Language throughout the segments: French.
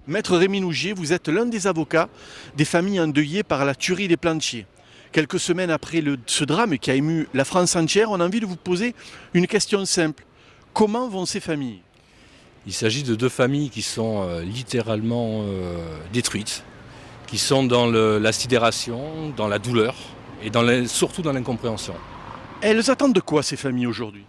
Maître Rémi Nougier, vous êtes l'un des avocats des familles endeuillées par la tuerie des Plantiers. Quelques semaines après ce drame qui a ému la France entière, on a envie de vous poser une question simple. Comment vont ces familles? Il s'agit de deux familles qui sont littéralement détruites, qui sont dans la sidération, dans la douleur et surtout dans l'incompréhension. Elles attendent de quoi ces familles aujourd'hui?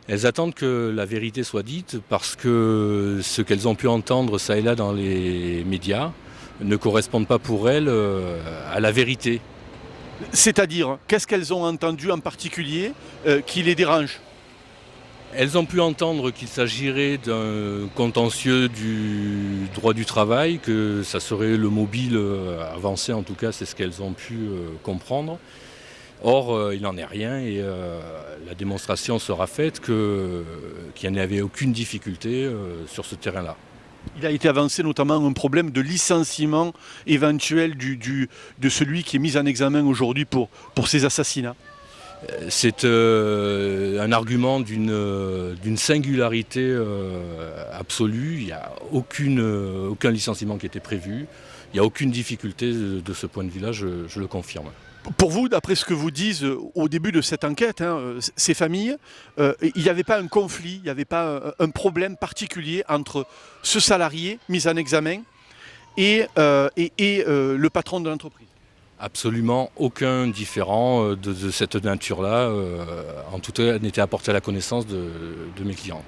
Elles attendent que la vérité soit dite parce que ce qu'elles ont pu entendre ça et là dans les médias ne correspondent pas pour elles à la vérité. C'est-à-dire, qu'est-ce qu'elles ont entendu en particulier qui les dérange? Elles ont pu entendre qu'il s'agirait d'un contentieux du droit du travail, que ça serait le mobile avancé, en tout cas c'est ce qu'elles ont pu comprendre. Or, il n'en est rien et la démonstration sera faite qu'il n'y avait aucune difficulté sur ce terrain-là. Il a été avancé notamment un problème de licenciement éventuel de celui qui est mis en examen aujourd'hui pour ces assassinats. C'est un argument d'une singularité absolue. Il n'y a aucun licenciement qui était prévu. Il n'y a aucune difficulté de ce point de vue-là, je le confirme. Pour vous, d'après ce que vous disent au début de cette enquête, ces familles, il n'y avait pas un conflit, il n'y avait pas un problème particulier entre ce salarié mis en examen et le patron de l'entreprise. Absolument aucun différent de cette nature-là, en tout cas, n'était apporté à la connaissance de mes clientes.